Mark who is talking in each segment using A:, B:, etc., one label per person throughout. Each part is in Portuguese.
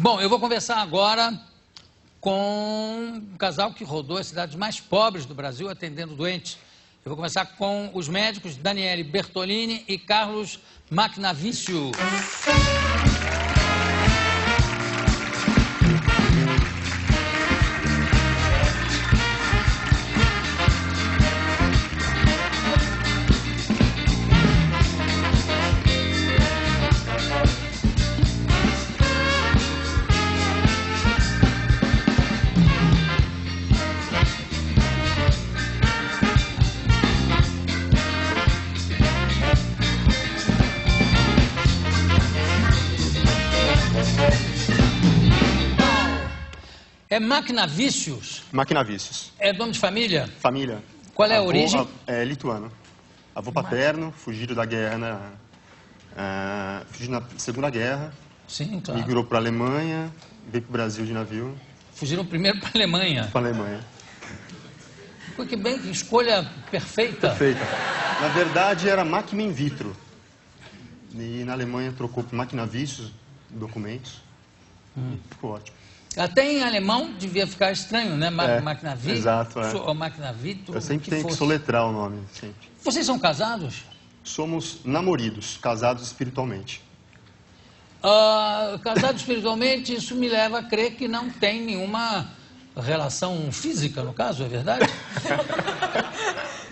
A: Bom, eu vou conversar agora com um casal que rodou as cidades mais pobres do Brasil atendendo doentes. Eu vou conversar com os médicos Daniele Bertolini e Carlos Macnavício. É Macnavícios?
B: Macnavícios.
A: É nome de família?
B: Família.
A: Qual é a origem?
B: É lituano. Avô paterno, fugido da guerra, fugido na Segunda Guerra.
A: Sim, claro.
B: Migrou para a Alemanha, veio para o Brasil de navio.
A: Fugiram primeiro para a Alemanha.
B: Para a Alemanha.
A: Pô, que bem, que escolha perfeita.
B: Perfeita. Na verdade, era Macmen Vitro. E na Alemanha trocou por Macnavícios, documentos. Ficou ótimo.
A: Até em alemão devia ficar estranho, né? Macnavício.
B: Exato,
A: Ou Macnavito.
B: Eu sempre tenho que soletrar o nome, sempre.
A: Vocês são casados?
B: Somos namoridos, casados espiritualmente.
A: Casados espiritualmente, isso me leva a crer que não tem nenhuma relação física, no caso, é verdade?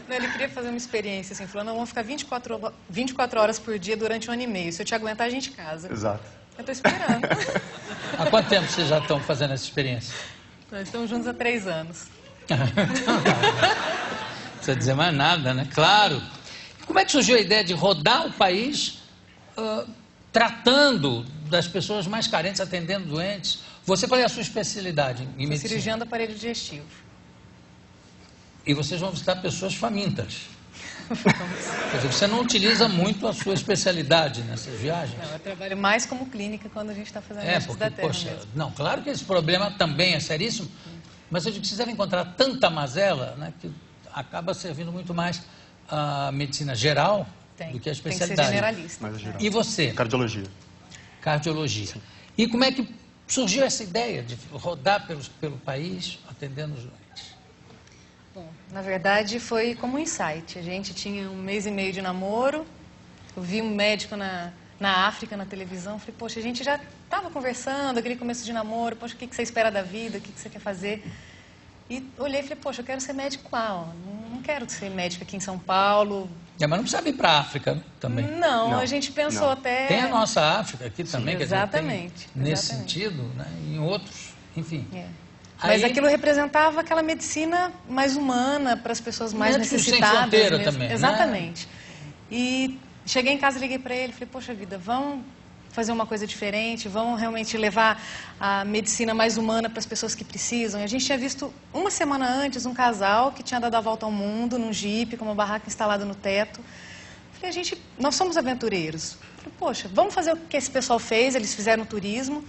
C: Não, ele queria fazer uma experiência, assim, falando, não, vamos ficar 24 horas por dia durante 1 ano e meio. Se eu te aguentar, a gente casa.
B: Exato.
C: Eu tô esperando.
A: Há quanto tempo vocês já estão fazendo essa experiência?
C: Nós estamos juntos há 3 anos.
A: Não precisa dizer mais nada, né? Claro. Como é que surgiu a ideia de rodar o país tratando das pessoas mais carentes, atendendo doentes? Você, qual é a sua especialidade em medicina?
C: Cirurgião do aparelho digestivo.
A: E vocês vão visitar pessoas famintas. Quer dizer, você não utiliza muito a sua especialidade nessas viagens?
C: Não, eu trabalho mais como clínica quando a gente está fazendo testes da terra mesmo.
A: Não, claro que esse problema também é seríssimo, mas eu digo que vocês devem encontrar tanta mazela, né, que acaba servindo muito mais a medicina geral do que a especialidade.
C: Tem que ser generalista.
B: Mais geral.
A: E você?
B: Cardiologia.
A: Cardiologia. Sim. E como é que surgiu essa ideia de rodar pelo país atendendo os doentes?
C: Bom, na verdade foi como um insight. A gente tinha 1 mês e meio de namoro, eu vi um médico na África, na televisão, falei, poxa, a gente já estava conversando, aquele começo de namoro, poxa, o que você espera da vida, o que você quer fazer? E olhei e falei, poxa, eu quero ser médico lá, ó. Não quero ser médico aqui em São Paulo.
A: Mas não precisa ir para a África também.
C: Não, a gente pensou até...
A: Tem a nossa África aqui também, que
C: exatamente,
A: tem nesse sentido, né? Em outros, enfim.
C: Mas aquilo representava aquela medicina mais humana para as pessoas mais necessitadas.
A: Sem fronteira também,
C: exatamente. Né? E cheguei em casa, liguei para ele, falei, poxa vida, vamos fazer uma coisa diferente, vamos realmente levar a medicina mais humana para as pessoas que precisam. E a gente tinha visto 1 semana antes um casal que tinha dado a volta ao mundo num jipe, com uma barraca instalada no teto. Falei, nós somos aventureiros. Falei, poxa, vamos fazer o que esse pessoal fez, eles fizeram turismo.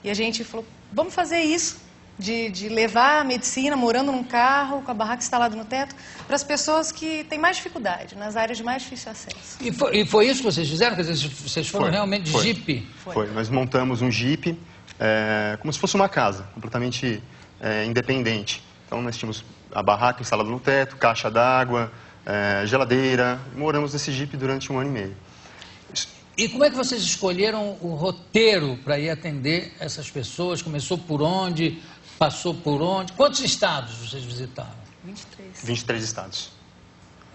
C: E a gente falou, vamos fazer isso. De levar a medicina morando num carro, com a barraca instalada no teto, para as pessoas que têm mais dificuldade, nas áreas de mais difícil acesso.
A: E foi isso que vocês fizeram? Quer dizer, vocês foram realmente de jipe?
B: Foi. Nós montamos um jipe como se fosse uma casa, completamente independente. Então nós tínhamos a barraca instalada no teto, caixa d'água, geladeira. Moramos nesse jipe durante 1 ano e meio.
A: E como é que vocês escolheram o roteiro para ir atender essas pessoas? Começou por onde? Passou por onde? Quantos estados vocês visitaram?
C: 23.
B: 23 estados.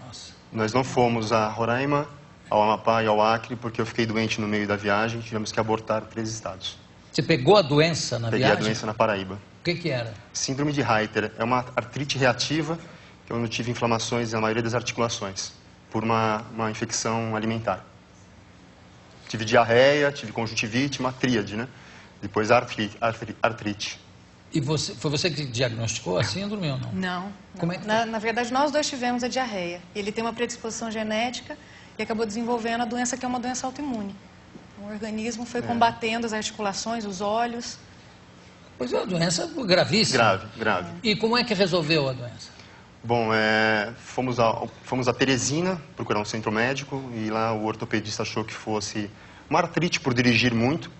A: Nossa.
B: Nós não fomos a Roraima, ao Amapá e ao Acre, porque eu fiquei doente no meio da viagem, tivemos que abortar 3 estados.
A: Você pegou a doença na viagem?
B: Peguei a doença na Paraíba.
A: O que era?
B: Síndrome de Reiter. É uma artrite reativa, que eu não tive inflamações na maioria das articulações, por uma infecção alimentar. Tive diarreia, tive conjuntivite, uma tríade, né? Depois artrite.
A: E foi você que diagnosticou a síndrome ou não?
C: Não.
A: Como é que
C: na verdade, nós 2 tivemos a diarreia. Ele tem uma predisposição genética e acabou desenvolvendo a doença que é uma doença autoimune. O organismo foi combatendo as articulações, os olhos.
A: Pois é, uma doença gravíssima.
B: Grave.
A: E como é que resolveu a doença?
B: Bom, fomos a Teresina procurar um centro médico e lá o ortopedista achou que fosse uma artrite por dirigir muito.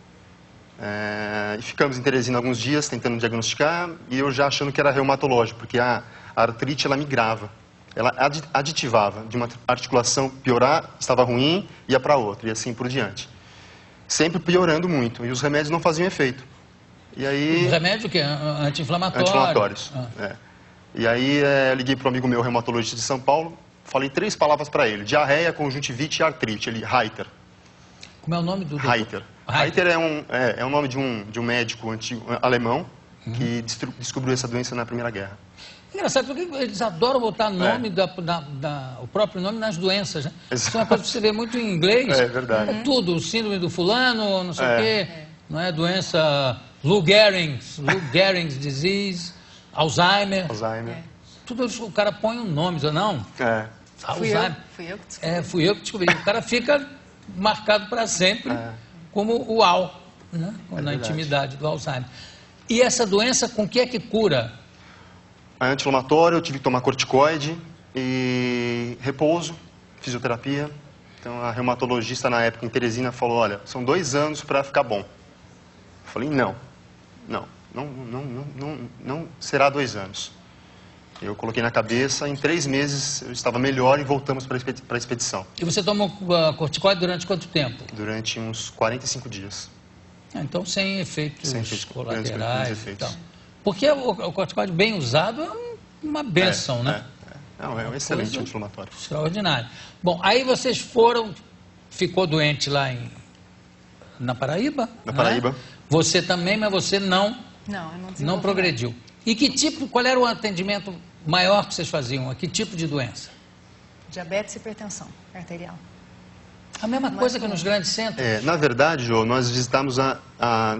B: E ficamos em Teresina alguns dias tentando diagnosticar e eu já achando que era reumatológico, porque a artrite ela migrava, ela aditivava de uma articulação piorar, estava ruim, ia para outra e assim por diante. Sempre piorando muito e os remédios não faziam efeito. E aí...
A: Remédio o quê? Anti-inflamatório?
B: Anti-inflamatórios. E aí eu liguei para um amigo meu, reumatologista de São Paulo, falei 3 palavras para ele: diarreia, conjuntivite e artrite. Ele, Reiter.
A: Como é o nome do...
B: Reiter. Reiter é o nome de um médico antigo, alemão que descobriu essa doença na Primeira Guerra.
A: Engraçado, porque eles adoram botar nome, o próprio nome nas doenças, né? Isso é uma coisa que você vê muito em inglês.
B: É verdade.
A: É tudo, síndrome do fulano, não sei o quê, não é? Doença Lou Gehrig's disease, Alzheimer. Tudo o cara põe um nome, não? Alzheimer.
C: Fui eu que descobri.
A: Fui eu que descobri. O cara fica marcado para sempre como o Al, né? Na intimidade do Alzheimer. E essa doença, com que é que cura?
B: Anti-inflamatório, eu tive que tomar corticoide e repouso, fisioterapia. Então a reumatologista na época em Teresina falou: olha, são 2 anos para ficar bom. Eu falei: não será 2 anos. Eu coloquei na cabeça, em 3 meses eu estava melhor e voltamos para a expedição.
A: E você tomou corticoide durante quanto tempo?
B: Durante uns 45 dias.
A: Então sem efeitos colaterais e tal.
B: Efeitos.
A: Porque o corticoide bem usado é uma bênção, né?
B: Não, é um excelente anti-inflamatório.
A: Extraordinário. Bom, aí vocês ficou doente lá na Paraíba?
B: Na Paraíba.
A: Né? Você também, mas você não progrediu. E qual era o atendimento maior que vocês faziam? Que tipo de doença?
C: Diabetes e hipertensão arterial.
A: A mesma coisa que nos grandes centros?
B: Na verdade, Jô, nós visitamos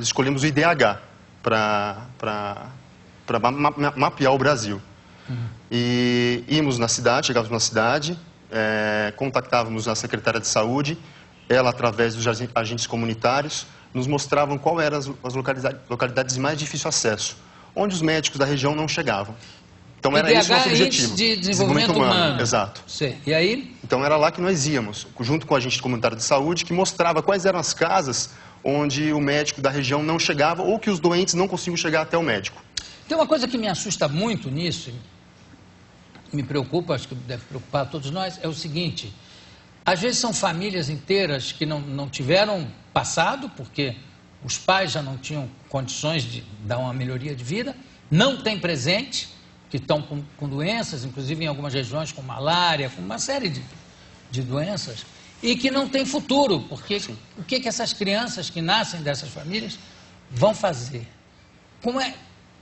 B: escolhemos o IDH para mapear o Brasil. E íamos na cidade, chegávamos na cidade, contactávamos a secretária de saúde, ela, através dos agentes comunitários, nos mostravam qual eram as localidades de mais difícil acesso, onde os médicos da região não chegavam. Então era esse o nosso objetivo.
A: De desenvolvimento humano.
B: Exato.
A: Sim. E aí?
B: Então era lá que nós íamos, junto com o agente comunitário de saúde, que mostrava quais eram as casas onde o médico da região não chegava ou que os doentes não conseguiam chegar até o médico.
A: Tem uma coisa que me assusta muito nisso, me preocupa, acho que deve preocupar a todos nós, é o seguinte: às vezes são famílias inteiras que não tiveram passado, porque os pais já não tinham condições de dar uma melhoria de vida, não tem presente, que estão com doenças, inclusive em algumas regiões com malária, com uma série de doenças, e que não tem futuro, porque o que essas crianças que nascem dessas famílias vão fazer?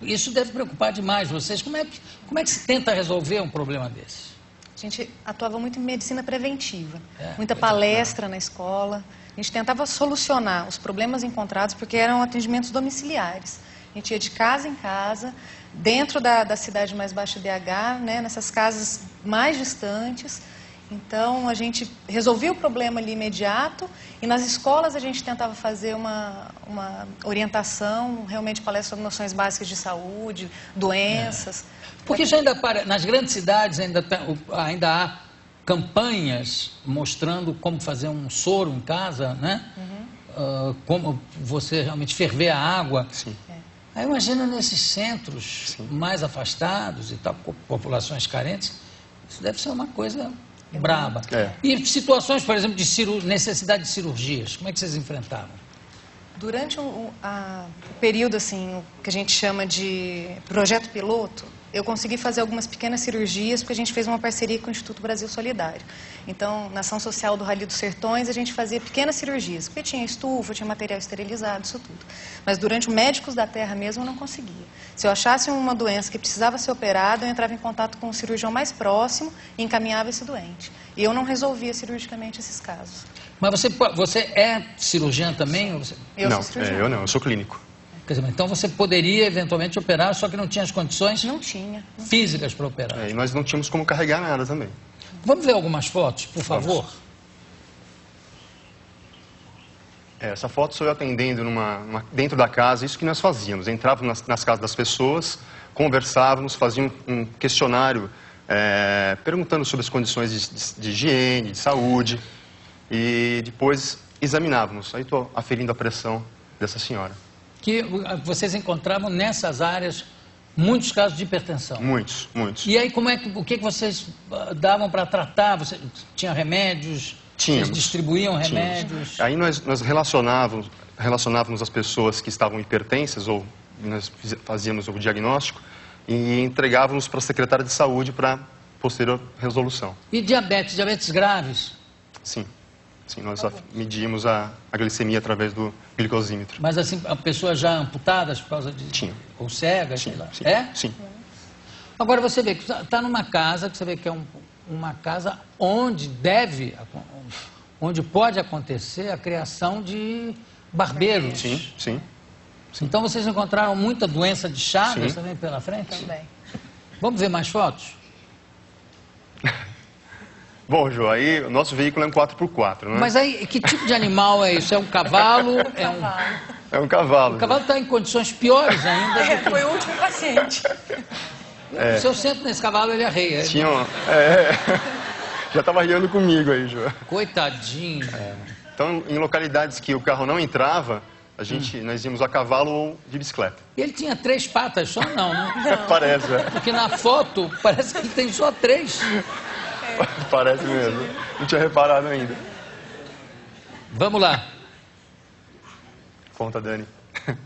A: Isso deve preocupar demais vocês. Como é que se tenta resolver um problema desse?
C: A gente atuava muito em medicina preventiva, muita palestra na escola. A gente tentava solucionar os problemas encontrados, porque eram atendimentos domiciliares. A gente ia de casa em casa, dentro da cidade mais baixa DH, né, nessas casas mais distantes. Então, a gente resolvia o problema ali imediato e nas escolas a gente tentava fazer uma orientação, realmente palestra sobre noções básicas de saúde, doenças.
A: Porque isso nas grandes cidades ainda há campanhas mostrando como fazer um soro em casa, né? Como você realmente ferver a água.
B: Sim.
A: Aí imagina nesses centros mais afastados e tal, populações carentes, isso deve ser uma coisa braba. E situações, por exemplo, de necessidade de cirurgias, como é que vocês enfrentavam?
C: Durante o período assim, que a gente chama de projeto piloto, eu consegui fazer algumas pequenas cirurgias, porque a gente fez uma parceria com o Instituto Brasil Solidário. Então, na ação social do Rally dos Sertões, a gente fazia pequenas cirurgias, porque tinha estufa, tinha material esterilizado, isso tudo. Mas durante o Médicos da Terra mesmo, eu não conseguia. Se eu achasse uma doença que precisava ser operada, eu entrava em contato com o cirurgião mais próximo e encaminhava esse doente. E eu não resolvia cirurgicamente esses casos.
A: Mas você é cirurgiã também? Ou você...
C: Eu sou cirurgiã.
B: Eu não, eu sou clínico.
A: Quer dizer, então você poderia eventualmente operar, só que não tinha as condições físicas para operar.
B: E nós não tínhamos como carregar nada também.
A: Vamos ver algumas fotos, por favor?
B: Essa foto sou eu atendendo dentro da casa, isso que nós fazíamos. Entrávamos nas casas das pessoas, conversávamos, fazíamos um questionário perguntando sobre as condições de higiene, de saúde, e depois examinávamos. Aí estou aferindo a pressão dessa senhora.
A: que vocês encontravam nessas áreas muitos casos de hipertensão.
B: Muitos, muitos.
A: E aí, o que vocês davam para tratar? Você tinha remédios?
B: Tínhamos.
A: Vocês distribuíam remédios?
B: Aí nós relacionávamos as pessoas que estavam hipertensas, ou nós fazíamos o diagnóstico, e entregávamos para a secretária de saúde para posterior resolução.
A: E diabetes? Diabetes graves?
B: Sim. Sim, nós medimos a glicemia através do glicosímetro.
A: Mas assim, pessoas já amputadas por causa de...
B: Tinha.
A: Ou cegas,
B: Sim,
A: sei lá.
B: sim,
A: É?
B: sim.
A: Agora você vê que está numa casa, que você vê que é uma casa onde pode acontecer a criação de barbeiros.
B: Sim, sim.
A: Então vocês encontraram muita doença de Chagas
B: Sim.
A: também pela frente?
C: Também.
A: Vamos ver mais fotos?
B: Bom, Jô, aí o nosso veículo é um 4x4, né?
A: Mas aí, que tipo de animal é isso? É um cavalo?
B: É um cavalo.
A: O cavalo está em condições piores ainda. Do que...
C: Foi o último paciente.
A: Se eu sento nesse cavalo, ele arreia.
B: Tinha já estava riando comigo aí, Jô.
A: Coitadinho.
B: Então, em localidades que o carro não entrava, nós íamos a cavalo ou de bicicleta.
A: E ele tinha 3 patas só? Não, né?
B: Parece,
A: Porque na foto parece que ele tem só 3.
B: Parece mesmo. Não tinha reparado ainda.
A: Vamos lá.
B: Conta, Dani.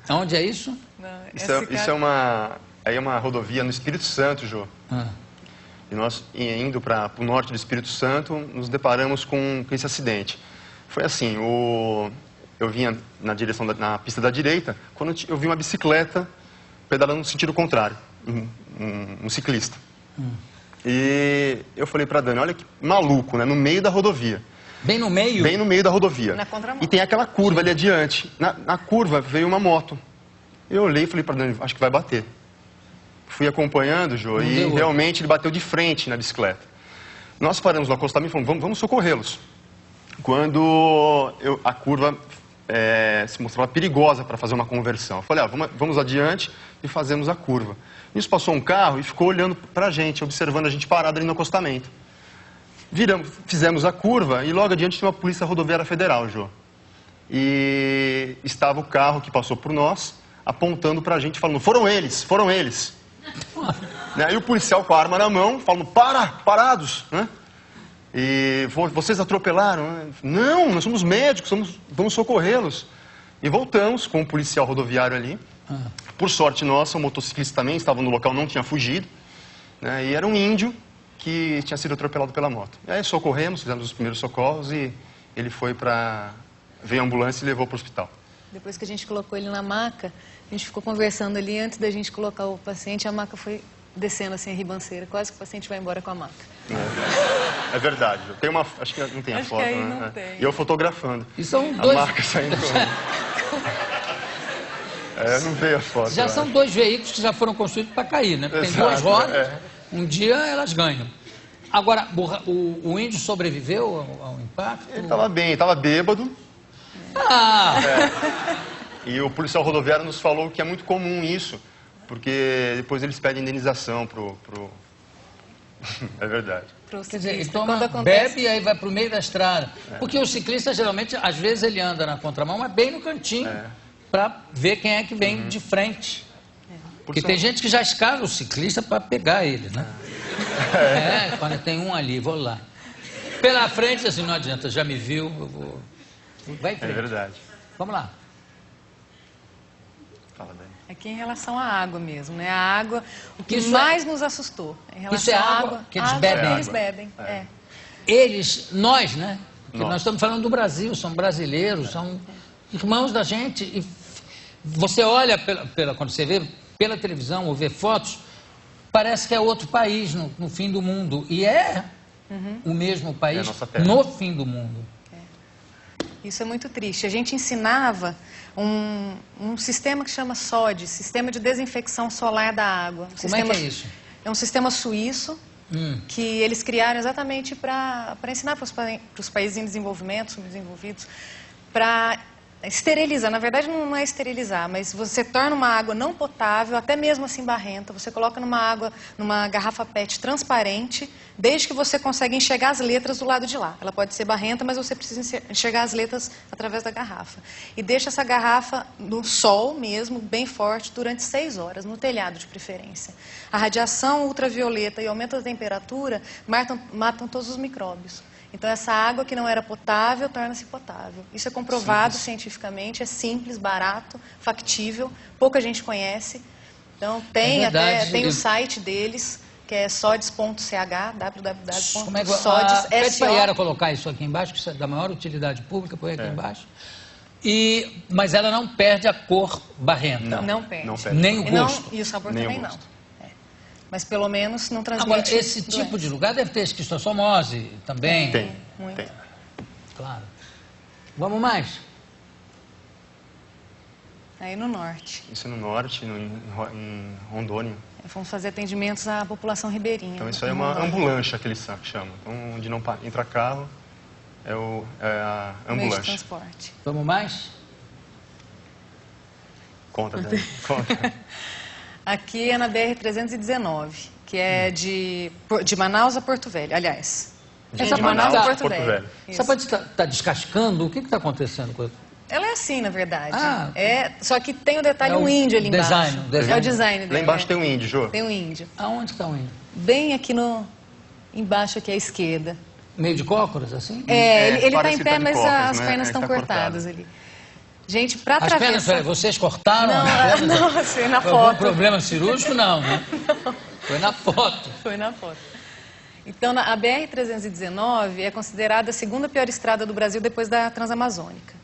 A: Aonde é isso?
C: Não,
B: Isso é uma rodovia no Espírito Santo, Jô. E nós, indo para o norte do Espírito Santo, nos deparamos com esse acidente. Foi assim, eu vinha na pista da direita, quando eu vi uma bicicleta pedalando no sentido contrário, um ciclista. E eu falei para a Dani, olha que maluco, né? No meio da rodovia.
A: Bem no meio?
B: Bem no meio da rodovia.
C: Na contramão.
B: E tem aquela curva ali adiante. Na curva veio uma moto. Eu olhei e falei para a Dani, acho que vai bater. Fui acompanhando, Jô, e realmente ele bateu de frente na bicicleta. Nós paramos no acostamento e falamos, vamos socorrê-los. Quando a curva se mostrava perigosa para fazer uma conversão, eu falei, vamos adiante e fazemos a curva. Nisso passou um carro e ficou olhando para a gente, observando a gente parado ali no acostamento. Fizemos a curva e logo adiante tinha uma polícia rodoviária federal, Jô. E estava o carro que passou por nós, apontando para a gente, falando, foram eles, foram eles. Aí o policial com a arma na mão, falando, parados, né? E vocês atropelaram? Né? Não, nós somos médicos, vamos socorrê-los. E voltamos com o policial rodoviário ali. Por sorte nossa, o motociclista também estava no local, não tinha fugido. Né? E era um índio que tinha sido atropelado pela moto. E aí socorremos, fizemos os primeiros socorros e ele veio a ambulância e levou para o hospital.
C: Depois que a gente colocou ele na maca, a gente ficou conversando ali, antes da gente colocar o paciente, a maca foi descendo assim a ribanceira, quase que o paciente vai embora com a maca.
B: É verdade. Acho que não tem a foto,
C: que aí
B: né?
C: não tem.
B: E eu fotografando.
A: E são
B: A
A: dois...
B: marca saindo. Não veio a foto.
A: Já são 2 veículos que já foram construídos para cair, né? Porque tem 2 rodas, um dia elas ganham. Agora, o índio sobreviveu ao impacto?
B: Ele estava bem, estava bêbado. E o policial rodoviário nos falou que é muito comum isso, porque depois eles pedem indenização pro... É verdade.
A: Quer dizer, ele toma, bebe e aí vai para o meio da estrada. Porque o ciclista, geralmente, às vezes ele anda na contramão, mas bem no cantinho, para ver quem é que vem de frente. Porque tem gente que já escala o ciclista para pegar ele, né? Quando tem um ali, vou lá. Pela frente, assim, não adianta, já me viu, eu vou... Vai em frente.
B: É verdade.
A: Vamos lá.
B: Fala, Dani.
C: Aqui em relação à água mesmo, né? A água, o que
A: Isso
C: mais nos assustou. Em relação
A: Isso é
C: à
A: água que eles bebem.
C: Eles bebem,
A: Nós, né? Porque nós estamos falando do Brasil, são brasileiros, são irmãos da gente. E você olha, quando você vê pela televisão ou vê fotos, parece que é outro país no fim do mundo. E o mesmo país no fim do mundo.
C: Isso é muito triste. A gente ensinava um sistema que chama SOD, Sistema de Desinfecção Solar da Água.
A: Como é que é isso?
C: É um sistema suíço que eles criaram exatamente para ensinar para os países em desenvolvimento, subdesenvolvidos, para esterilizar. Na verdade, não é esterilizar, mas você torna uma água não potável, até mesmo assim barrenta. Você coloca numa garrafa PET transparente, desde que você consiga enxergar as letras do lado de lá. Ela pode ser barrenta, mas você precisa enxergar as letras através da garrafa. E deixa essa garrafa no sol mesmo, bem forte, durante 6 horas, no telhado de preferência. A radiação ultravioleta e o aumento da temperatura matam todos os micróbios. Então, essa água que não era potável, torna-se potável. Isso é comprovado cientificamente, é simples, barato, factível, pouca gente conhece. Então, tem o site deles, que é sodes.ch, www.sodes.ch.
A: Pede para a Yara colocar isso aqui embaixo, que isso é da maior utilidade pública, põe aqui embaixo. Mas ela não perde a cor barrenta.
C: Não perde.
B: Não perde.
C: Nem
A: o gosto.
C: E o sabor
B: Nem
C: também
B: o
C: não.
B: gosto.
C: Mas pelo menos não transmite.
A: Agora, esse tipo de lugar deve ter esquistossomose também.
B: Tem.
A: Claro. Vamos mais?
C: Aí no norte.
B: Isso no norte, em Rondônia.
C: Vamos fazer atendimentos à população ribeirinha.
B: Então isso aí é uma ambulância que eles chamam. Então, onde não entra carro, é a
C: Meio de
B: ambulância.
C: transporte.
A: Vamos mais?
B: Conta, Dani. Conta.
C: Aqui é na BR-319, que é de Manaus a Porto Velho, aliás.
A: Essa
C: De Manaus a Porto
B: Porto
C: Velho.
B: Velho.
C: Isso.
A: Essa pode estar descascando? O que está acontecendo com isso?
C: Ela é assim, na verdade.
A: Ah.
C: Só que tem o detalhe,
A: É o
C: um índio ali embaixo.
A: design.
C: É o design dele.
B: Lá embaixo tem um índio, Jô.
C: Tem um índio.
A: Aonde está o índio?
C: Bem aqui embaixo aqui à esquerda.
A: Meio de cócoras, assim?
C: Ele está
B: parece
C: em
B: que
C: pé,
B: tá de
C: mas
B: cócoras,
C: as
B: né?
C: pernas
B: É que
C: estão
B: tá
C: cortadas
B: cortado.
C: ali. Gente, para
A: As pernas,
C: atravessar...
A: peraí, vocês cortaram as pernas?
C: Não, assim, na
A: Foi algum
C: foto.
A: problema cirúrgico? Não, né? Foi na foto.
C: Foi na foto. Então, a BR-319 é considerada a segunda pior estrada do Brasil depois da Transamazônica.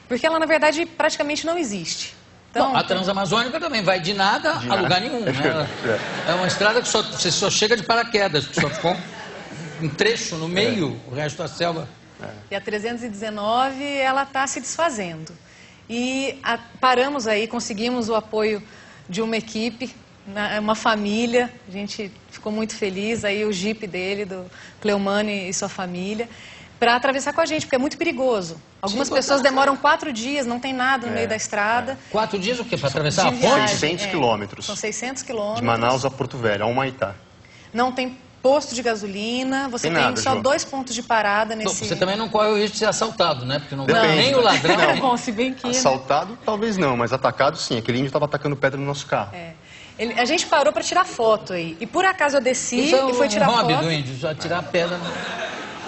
C: Porque ela, na verdade, praticamente não existe. Então,
A: Bom, a Transamazônica também vai de nada a lugar nenhum, né? É uma estrada que você só chega de paraquedas, que só ficou um trecho no meio, o resto da selva.
C: E a 319, ela está se desfazendo. E paramos aí, conseguimos o apoio de uma equipe, uma família, a gente ficou muito feliz, aí o jipe dele, do Cleomane e sua família, para atravessar com a gente, porque é muito perigoso. Algumas pessoas demoram 4 dias, não tem nada no meio da estrada.
A: 4 dias o quê? Para atravessar a
C: De
A: ponte?
C: viagem,
B: 600 quilômetros.
C: São 600 quilômetros.
B: De Manaus a Porto Velho, a Humaitá.
C: Não tem posto de gasolina, você
B: Tem
C: tem
B: nada,
C: só
B: Jô.
C: 2 pontos de parada
A: Bom,
C: nesse...
A: você também não corre o risco de ser assaltado, né? Porque não
B: Depende.
A: nem o ladrão.
C: Não, bom, se bem que...
B: Assaltado, talvez não, mas atacado sim. Aquele índio estava atacando pedra no nosso carro.
C: A gente parou para tirar foto aí. E por acaso eu desci
A: Isso é
C: e fui tirar
A: hobby
C: foto.
A: do índio, já tirar pedra.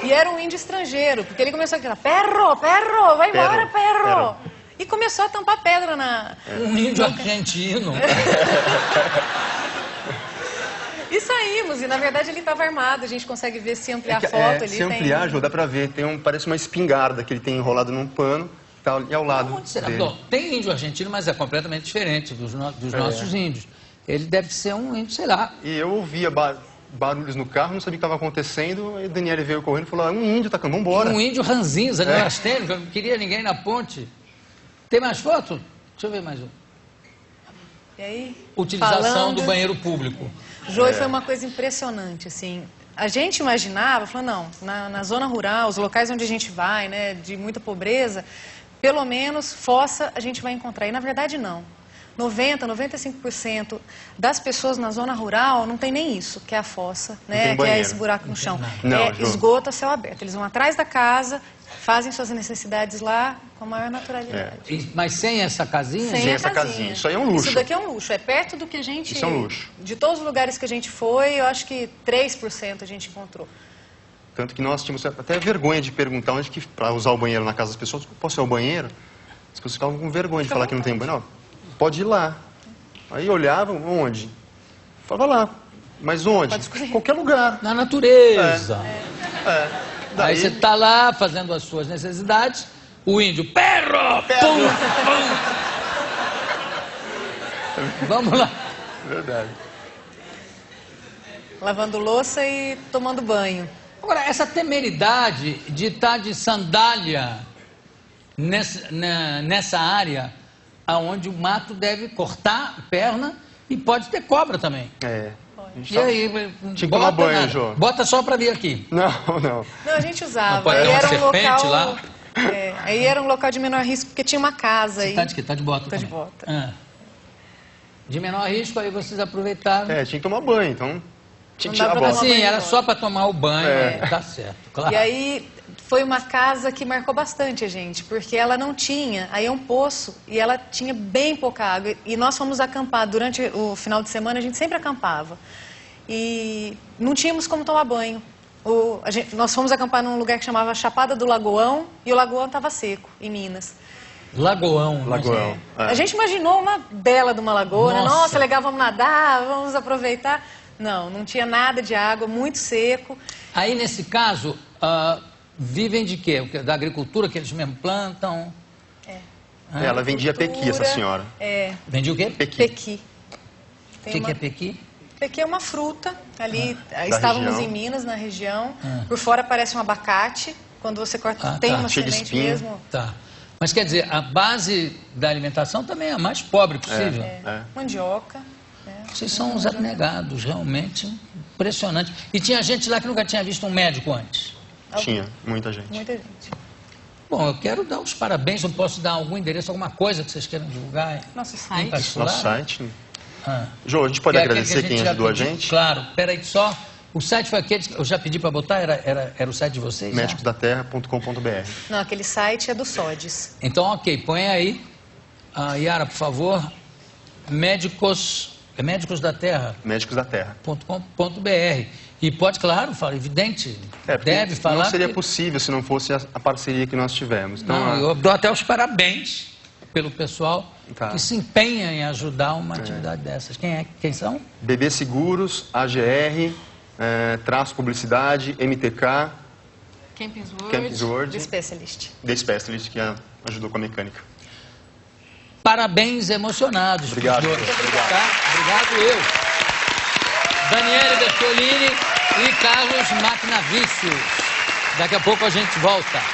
C: E era um índio estrangeiro, porque ele começou a gritar, perro, perro, vai embora, perro. E começou a tampar pedra na...
A: Um índio argentino.
C: E saímos, e na verdade ele estava armado, a gente consegue ver se ampliar a foto ali.
B: Se ampliar, Jô, dá pra ver. Parece uma espingarda que ele tem enrolado num pano, tá ali ao lado
A: Onde será?
B: dele.
A: Bom, tem índio argentino, mas é completamente diferente dos nossos índios. Ele deve ser um índio, sei lá.
B: E eu ouvia barulhos no carro, não sabia o que estava acontecendo, aí o Daniele veio correndo e falou, um índio tacando, vambora.
A: Um índio ranzinza, neurastênico, eu não queria ninguém na ponte. Tem mais foto? Deixa eu ver mais um.
C: E aí,
A: Utilização do banheiro público.
C: Jô, foi uma coisa impressionante, assim. A gente imaginava, falou, não, na zona rural, os locais onde a gente vai, né, de muita pobreza, pelo menos fossa a gente vai encontrar. E na verdade não. 95% das pessoas na zona rural não tem nem isso, que é a fossa, né, que é esse buraco no chão.
B: Não,
C: é esgoto a céu aberto. Eles vão atrás da casa, fazem suas necessidades lá com a maior naturalidade.
A: Mas sem essa casinha?
C: Sem
B: essa casinha. Isso aí é um luxo.
C: Isso daqui é um luxo. É perto do que a gente...
B: Isso é um luxo.
C: De todos os lugares que a gente foi, eu acho que 3% a gente encontrou.
B: Tanto que nós tínhamos até vergonha de perguntar onde que, para usar o banheiro na casa das pessoas, posso ir ao banheiro? As pessoas ficavam com vergonha de falar que não tem banheiro. Não, pode ir lá. Aí olhavam, onde? Falava lá. Mas onde? Qualquer lugar.
A: Na natureza.
B: Daí...
A: Aí você está lá fazendo as suas necessidades, o índio, perro! Pum, pum. Vamos lá.
B: Verdade.
C: Lavando louça e tomando banho.
A: Agora, essa temeridade de estar de sandália nessa área onde o mato deve cortar a perna e pode ter cobra também. E aí,
B: tinha que tomar banho, Jô.
A: Bota só para vir aqui.
B: Não.
C: Não, a gente usava.
A: Não pode ter
C: E
A: uma
C: era um
A: serpente
C: local...
A: lá?
C: Aí era um local de menor risco, porque tinha uma casa aí.
A: Você tá de quê? Tá de bota?
C: Tô de
A: também?
C: bota.
A: Ah. De menor risco, aí vocês aproveitaram.
B: tinha que tomar banho, então tinha que
C: Não dá
B: tirar a
C: pra
B: bota.
C: tomar
A: Sim,
C: banho
A: era
C: agora.
A: só para tomar o banho, tá certo, claro.
C: E aí foi uma casa que marcou bastante a gente, porque ela não tinha, aí é um poço, e ela tinha bem pouca água. E nós fomos acampar, durante o final de semana a gente sempre acampava. E não tínhamos como tomar banho. Nós fomos acampar num lugar que chamava Chapada do Lagoão, e o Lagoão estava seco, em Minas.
A: Lagoão.
B: Lagoão.
C: A gente imaginou uma bela de uma lagoa, né?
A: Nossa.
C: Nossa, legal, vamos nadar, vamos aproveitar. Não tinha nada de água, muito seco.
A: Aí, nesse caso, vivem de quê? Da agricultura que eles mesmo plantam?
B: Ela vendia pequi, essa senhora.
A: Vendia o quê?
C: Pequi.
A: O que é pequi?
C: Pequi é uma fruta, ali
B: Da
C: estávamos
B: região.
C: em Minas, na região. Por fora parece um abacate, quando você corta, tem
A: tá.
C: uma
B: Cheio de
C: semente
B: espinho.
C: mesmo.
A: Tá. Mas quer dizer, a base da alimentação também é a mais pobre possível.
C: Mandioca. Né?
A: Vocês são uns abnegados, realmente impressionante. E tinha gente lá que nunca tinha visto um médico antes.
B: Tinha, muita gente.
C: Muita gente.
A: Bom, eu quero dar os parabéns, eu posso dar algum endereço, alguma coisa que vocês queiram divulgar?
C: Nosso
A: Em
C: site.
A: particular?
B: Nosso site.
A: Ah.
B: Jô, a gente pode
A: Que é aquele
B: agradecer
A: que
B: quem
A: já
B: ajudou a
A: pediu?
B: gente?
A: Claro, peraí só. O site foi aquele que eu já pedi para botar, era o site de vocês? já?
B: Médicosdaterra.com.br.
C: Não, aquele site é do SODES.
A: Então, ok, põe aí. Yara, por favor. Médicos da Terra.
B: Médicos da Terra.
A: .com.br. E pode, claro, fala, evidente,
B: Porque
A: deve falar.
B: não seria
A: que-
B: possível se não fosse a parceria que nós tivemos. Então,
A: Não, eu dou até os parabéns pelo pessoal
B: Tá.
A: que se empenha em ajudar uma atividade dessas. Quem são?
B: BB Seguros, AGR, Traço Publicidade, MTK,
C: Campings
B: Campings World.
C: The Specialist.
B: The Specialist, que ajudou com a mecânica.
A: Parabéns emocionados.
B: Obrigado.
A: pros dois,
B: Obrigado.
A: tá? Obrigado eu. Daniele Bertolini e Carlos Macnavicius. Daqui a pouco a gente volta.